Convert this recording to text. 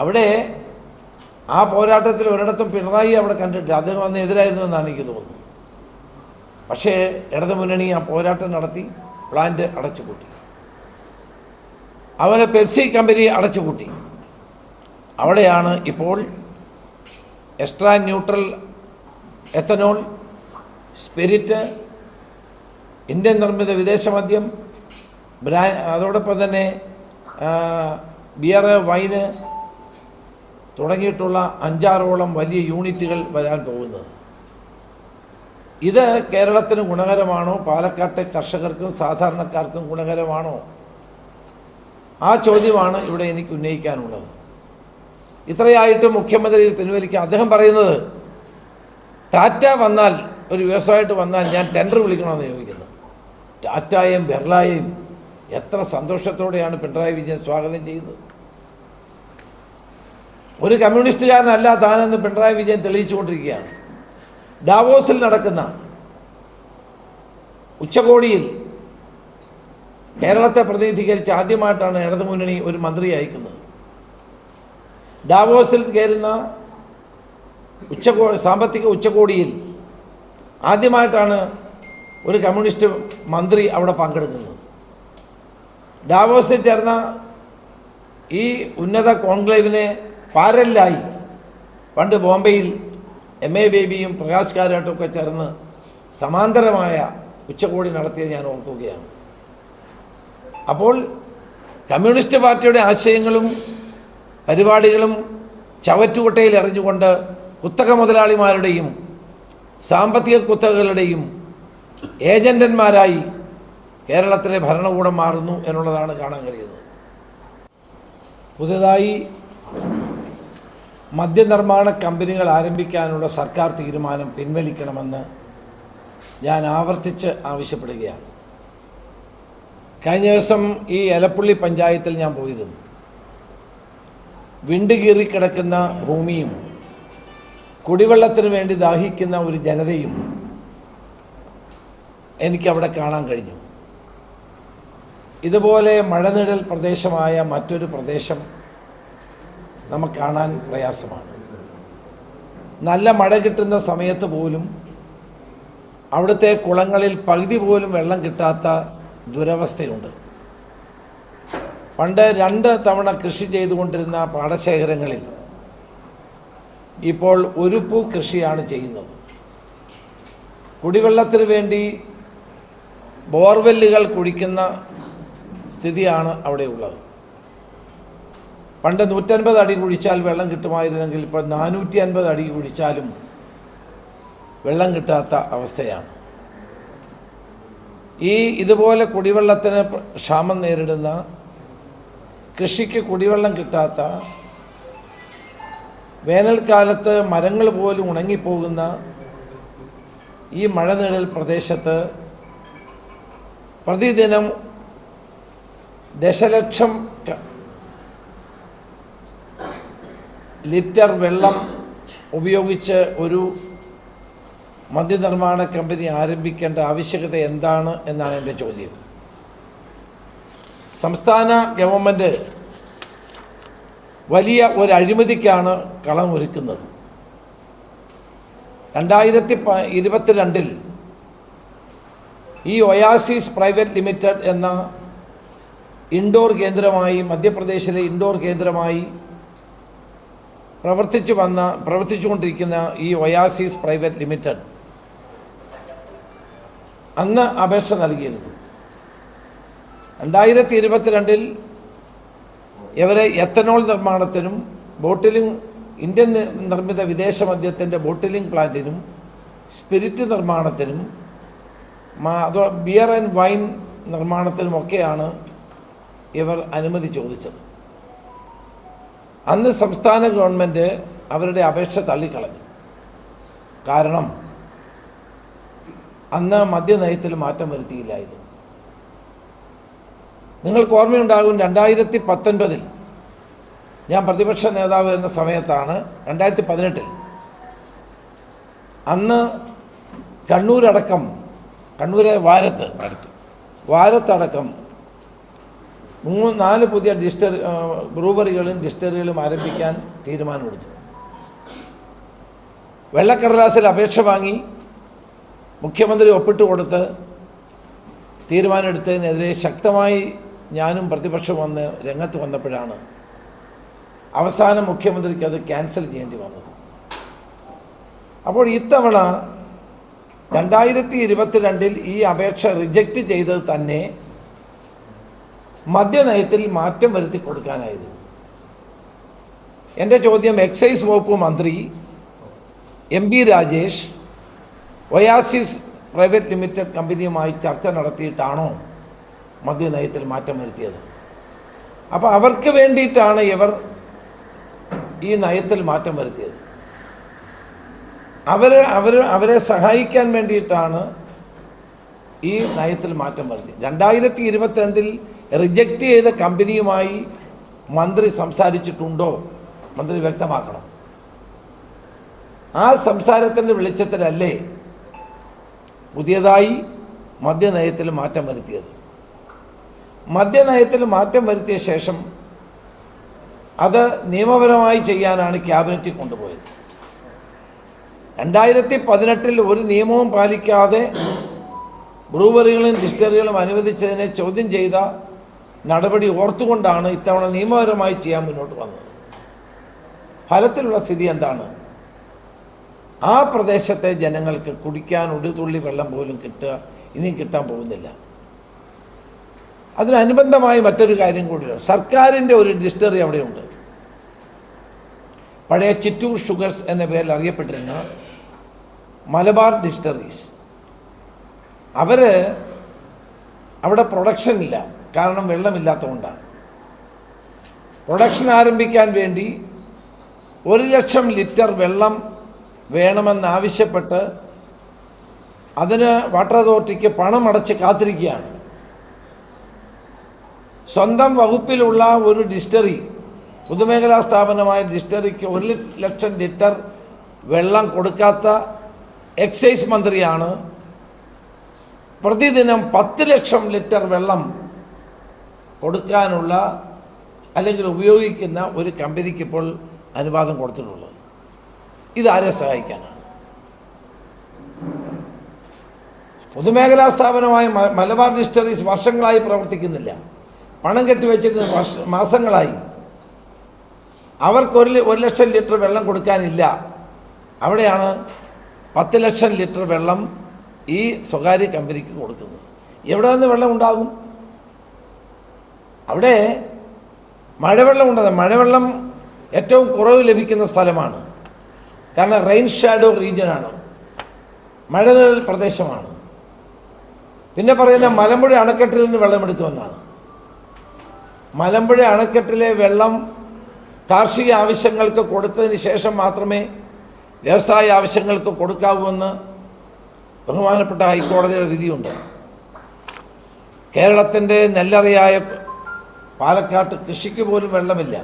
അവിടെ ആ പോരാട്ടത്തിൽ ഒരിടത്തും പിണറായി അവിടെ കണ്ടിട്ടില്ല. അദ്ദേഹം അന്ന് എതിരായിരുന്നു എന്നാണ് എനിക്ക് തോന്നുന്നത്. പക്ഷേ ഇടതു മുന്നണി ആ പോരാട്ടം നടത്തി പ്ലാന്റ് അടച്ചുപൂട്ടി. അവനെ പെപ്സി കമ്പനി അടച്ചുപൂട്ടി. അവിടെയാണ് ഇപ്പോൾ extra neutral ethanol, spirit, Indian നിർമ്മിത വിദേശ മദ്യം, അതോടൊപ്പം തന്നെ ബിയർ, വൈന് തുടങ്ങിയിട്ടുള്ള 5-6ഓളം വലിയ യൂണിറ്റുകൾ വരാൻ പോകുന്നത്. ഇത് കേരളത്തിന് ഗുണകരമാണോ? പാലക്കാട്ടെ കർഷകർക്കും സാധാരണക്കാർക്കും ഗുണകരമാണോ? ആ ചോദ്യമാണ് ഇവിടെ എനിക്ക് ഉന്നയിക്കാനുള്ളത്. ഇത്രയായിട്ട് മുഖ്യമന്ത്രി പിൻവലിക്കാൻ അദ്ദേഹം പറയുന്നത്, ടാറ്റ വന്നാൽ, ഒരു വ്യവസായമായിട്ട് വന്നാൽ ഞാൻ ടെൻഡർ വിളിക്കണമെന്ന് ചോദിക്കുന്നു. ടാറ്റയും ബിർളയും എത്ര സന്തോഷത്തോടെയാണ് പിണറായി വിജയൻ സ്വാഗതം ചെയ്യുന്നത്. ഒരു കമ്മ്യൂണിസ്റ്റുകാരനല്ല താനെന്ന് പിണറായി വിജയൻ തെളിയിച്ചുകൊണ്ടിരിക്കുകയാണ്. ഡാവോസിൽ നടക്കുന്ന ഉച്ചകോടിയിൽ കേരളത്തെ പ്രതിനിധീകരിച്ച് ആദ്യമായിട്ടാണ് ഇടതുമുന്നണി ഒരു മന്ത്രി അയക്കുന്നത്. ഡാവോസിൽ ചേരുന്ന സാമ്പത്തിക ഉച്ചകോടിയിൽ ആദ്യമായിട്ടാണ് ഒരു കമ്മ്യൂണിസ്റ്റ് മന്ത്രി അവിടെ പങ്കെടുക്കുന്നത്. ഡാവോസിൽ ചേർന്ന ഈ ഉന്നത കോൺക്ലേവിനെ പാരലായി പണ്ട് ബോംബെയിൽ MA ബേബിയും പ്രകാശ് കാരാട്ടുമൊക്കെ ചേർന്ന് സമാന്തരമായ ഉച്ചകോടി നടത്തിയത് ഞാൻ ഓർക്കുകയാണ്. അപ്പോൾ കമ്മ്യൂണിസ്റ്റ് പാർട്ടിയുടെ ആശയങ്ങളും പരിപാടികളും ചവറ്റുകൊട്ടയിൽ എറിഞ്ഞുകൊണ്ട് കുത്തക മുതലാളിമാരുടെയും സാമ്പത്തിക കുത്തകകളുടെയും ഏജന്റന്മാരായി കേരളത്തിലെ ഭരണകൂടം മാറുന്നു എന്നുള്ളതാണ് കാണാൻ കഴിയുന്നത്. പുതുതായി മദ്യനിർമ്മാണ കമ്പനികൾ ആരംഭിക്കാനുള്ള സർക്കാർ തീരുമാനം പിൻവലിക്കണമെന്ന് ഞാൻ ആവർത്തിച്ച് ആവശ്യപ്പെടുകയാണ്. കഴിഞ്ഞ ദിവസം ഈ എലപ്പുള്ളി പഞ്ചായത്തിൽ ഞാൻ പോയിരുന്നു. വിണ്ടുകീറിക്കിടക്കുന്ന ഭൂമിയും കുടിവെള്ളത്തിന് വേണ്ടി ദാഹിക്കുന്ന ഒരു ജനതയും എനിക്കവിടെ കാണാൻ കഴിഞ്ഞു. ഇതുപോലെ മഴനിഴൽ പ്രദേശമായ മറ്റൊരു പ്രദേശം നമുക്ക് കാണാൻ പ്രയാസമാണ്. നല്ല മഴ കിട്ടുന്ന സമയത്ത് പോലും അവിടുത്തെ കുളങ്ങളിൽ പകുതി പോലും വെള്ളം കിട്ടാത്ത ദുരവസ്ഥയുണ്ട്. പണ്ട് 2 തവണ കൃഷി ചെയ്തുകൊണ്ടിരുന്ന പാടശേഖരങ്ങളിൽ ഇപ്പോൾ ഒരു പൂ കൃഷിയാണ് ചെയ്യുന്നത്. കുടിവെള്ളത്തിന് വേണ്ടി ബോർവെല്ലുകൾ കുഴിക്കുന്ന സ്ഥിതിയാണ് അവിടെയുള്ളത്. പണ്ട് 150 അടി കുഴിച്ചാൽ വെള്ളം കിട്ടുമായിരുന്നെങ്കിൽ ഇപ്പോൾ 450 അടി കുഴിച്ചാലും വെള്ളം കിട്ടാത്ത അവസ്ഥയാണ്. ഇതുപോലെ കുടിവെള്ളത്തിന് ക്ഷാമം നേരിടുന്ന, കൃഷിക്ക് കുടിവെള്ളം കിട്ടാത്ത, വേനൽക്കാലത്ത് മരങ്ങൾ പോലും ഉണങ്ങിപ്പോകുന്ന ഈ മഴനിഴൽ പ്രദേശത്ത് പ്രതിദിനം ദശലക്ഷം ലിറ്റർ വെള്ളം ഉപയോഗിച്ച് ഒരു മദ്യനിർമ്മാണ കമ്പനി ആരംഭിക്കേണ്ട ആവശ്യകത എന്താണ് എന്നാണ് എൻ്റെ ചോദ്യം. സംസ്ഥാന ഗവൺമെൻറ് വലിയ ഒരു അഴിമതിക്കാണ് കളമൊരുക്കുന്നത്. 2022 ഈ ഒയാസിസ് പ്രൈവറ്റ് ലിമിറ്റഡ് എന്ന ഇൻഡോർ കേന്ദ്രമായി, മധ്യപ്രദേശിലെ ഇൻഡോർ കേന്ദ്രമായി പ്രവർത്തിച്ചുകൊണ്ടിരിക്കുന്ന ഈ ഒയാസിസ് പ്രൈവറ്റ് ലിമിറ്റഡ് അന്ന് അപേക്ഷ നൽകിയിരുന്നു. 2022 ഇവരെ എത്തനോൾ നിർമ്മാണത്തിനും ബോട്ടിലിംഗ്, ഇന്ത്യൻ നിർമ്മിത വിദേശ മദ്യത്തിൻ്റെ ബോട്ടിലിംഗ് പ്ലാന്റിനും സ്പിരിറ്റ് നിർമ്മാണത്തിനും ബിയർ ആൻഡ് വൈൻ നിർമ്മാണത്തിനുമൊക്കെയാണ് ഇവർ അനുമതി ചോദിച്ചത്. അന്ന് സംസ്ഥാന ഗവൺമെൻറ് അവരുടെ അപേക്ഷ തള്ളിക്കളഞ്ഞു. കാരണം അന്ന് മദ്യനയത്തിൽ മാറ്റം വരുത്തിയില്ലായിരുന്നു. നിങ്ങൾക്ക് ഓർമ്മയുണ്ടാകും, 2019 ഞാൻ പ്രതിപക്ഷ നേതാവ് എന്ന സമയത്താണ്, 2018 അന്ന് കണ്ണൂരടക്കം, കണ്ണൂരെ വാരത്തടക്കം 4 പുതിയ ബ്രൂവറികളും ഡിസ്റ്ററികളും ആരംഭിക്കാൻ തീരുമാനമെടുത്തു. വെള്ളക്കടലാസിൽ അപേക്ഷ വാങ്ങി മുഖ്യമന്ത്രി ഒപ്പിട്ട് കൊടുത്ത് തീരുമാനമെടുത്തതിനെതിരെ ശക്തമായി ഞാനും പ്രതിപക്ഷം വന്ന് രംഗത്ത് വന്നപ്പോഴാണ് അവസാനം മുഖ്യമന്ത്രിക്ക് അത് ക്യാൻസൽ ചെയ്യേണ്ടി വന്നത്. അപ്പോൾ ഇത്തവണ 2022 ഈ അപേക്ഷ റിജക്റ്റ് ചെയ്തത് തന്നെ മദ്യനയത്തിൽ മാറ്റം വരുത്തി കൊടുക്കാനായിരുന്നു. എൻ്റെ ചോദ്യം, എക്സൈസ് വകുപ്പ് മന്ത്രി MP Rajesh oasis private limited കമ്പനിയുമായി ചർച്ച നടത്തിയിട്ടാണോ മദ്യനയത്തിൽ മാറ്റം വരുത്തിയത്? അപ്പോൾ അവർക്ക് വേണ്ടിയിട്ടാണ് ഇവർ ഈ നയത്തിൽ മാറ്റം വരുത്തിയത്. അവരെ സഹായിക്കാൻ വേണ്ടിയിട്ടാണ് ഈ നയത്തിൽ മാറ്റം വരുത്തി. 2022 റിജക്റ്റ് ചെയ്ത കമ്പനിയുമായി മന്ത്രി സംസാരിച്ചിട്ടുണ്ടോ? മന്ത്രി വ്യക്തമാക്കണം. ആ സംസാരത്തിൻ്റെ വെളിച്ചത്തിലല്ലേ പുതിയതായി മദ്യനയത്തിൽ മാറ്റം വരുത്തിയത്? മദ്യനയത്തിൽ മാറ്റം വരുത്തിയ ശേഷം അത് നിയമപരമായി ചെയ്യാനാണ് ക്യാബിനറ്റിൽ കൊണ്ടുപോയത്. 2018 ഒരു നിയമവും പാലിക്കാതെ ബ്രൂവറികളും ഡിസ്റ്ററികളും അനുവദിച്ചതിനെ ചോദ്യം ചെയ്ത നടപടി ഓർത്തുകൊണ്ടാണ് ഇത്തവണ നിയമപരമായി ചെയ്യാൻ മുന്നോട്ട് വന്നത്. ഫലത്തിലുള്ള സ്ഥിതി എന്താണ്? ആ പ്രദേശത്തെ ജനങ്ങൾക്ക് കുടിക്കാൻ ഒരു തുള്ളി വെള്ളം പോലും ഇനിയും കിട്ടാൻ പോകുന്നില്ല. അതിനനുബന്ധമായി മറ്റൊരു കാര്യം കൂടിയാണ്. സർക്കാരിൻ്റെ ഒരു ഡിസ്റ്ററി അവിടെയുണ്ട്. പഴയ ചിറ്റൂർ ഷുഗർസ് എന്ന പേരിൽ അറിയപ്പെട്ടിരുന്ന മലബാർ ഡിസ്റ്ററീസ്. അവിടെ പ്രൊഡക്ഷൻ ഇല്ല, കാരണം വെള്ളമില്ലാത്തതുകൊണ്ടാണ്. പ്രൊഡക്ഷൻ ആരംഭിക്കാൻ വേണ്ടി 1,00,000 ലിറ്റർ വെള്ളം വേണമെന്നാവശ്യപ്പെട്ട് അതിന് വാട്ടർ അതോറിറ്റിക്ക് പണം അടച്ച് കാത്തിരിക്കുകയാണ്. സ്വന്തം വകുപ്പിലുള്ള ഒരു ഡിസ്റ്ററി, പൊതുമേഖലാ സ്ഥാപനമായ ഡിസ്റ്ററിക്ക് 1,00,000 ലിറ്റർ വെള്ളം കൊടുക്കാത്ത എക്സൈസ് മന്ത്രിയാണ് പ്രതിദിനം 10,00,000 ലിറ്റർ വെള്ളം കൊടുക്കാനുള്ള അല്ലെങ്കിൽ ഉപയോഗിക്കുന്ന ഒരു കമ്പനിക്ക് ഇപ്പോൾ അനുവാദം കൊടുത്തിട്ടുള്ളത്. ഇതാരെ സഹായിക്കാനാണ്? പൊതുമേഖലാ സ്ഥാപനമായ മലബാർ ഡിസ്റ്ററീസ് വർഷങ്ങളായി പ്രവർത്തിക്കുന്നില്ല. പണം കെട്ടിവെച്ചിട്ട് മാസങ്ങളായി. അവർക്ക് 1,00,000 ലിറ്റർ വെള്ളം കൊടുക്കാനില്ല. അവിടെയാണ് 10,00,000 ലിറ്റർ വെള്ളം ഈ സ്വകാര്യ കമ്പനിക്ക് കൊടുക്കുന്നത്. എവിടെ നിന്ന് വെള്ളം ഉണ്ടാകും? അവിടെ മഴവെള്ളം ഉണ്ടത്. മഴവെള്ളം ഏറ്റവും കുറവ് ലഭിക്കുന്ന സ്ഥലമാണ്. കാരണം റെയിൻ ഷാഡോ റീജിയനാണ്, മഴനിഴൽ പ്രദേശമാണ്. പിന്നെ പറയുന്ന മലമ്പുഴ അണക്കെട്ടിൽ നിന്ന് വെള്ളമെടുക്കുമെന്നാണ്. മലമ്പുഴ അണക്കെട്ടിലെ വെള്ളം കാർഷിക ആവശ്യങ്ങൾക്ക് കൊടുത്തതിന് ശേഷം മാത്രമേ വ്യവസായ ആവശ്യങ്ങൾക്ക് കൊടുക്കാവൂവെന്ന് ബഹുമാനപ്പെട്ട ഹൈക്കോടതിയുടെ വിധിയുണ്ട്. കേരളത്തിൻ്റെ നെല്ലറയായ പാലക്കാട്ട് കൃഷിക്ക് പോലും വെള്ളമില്ല.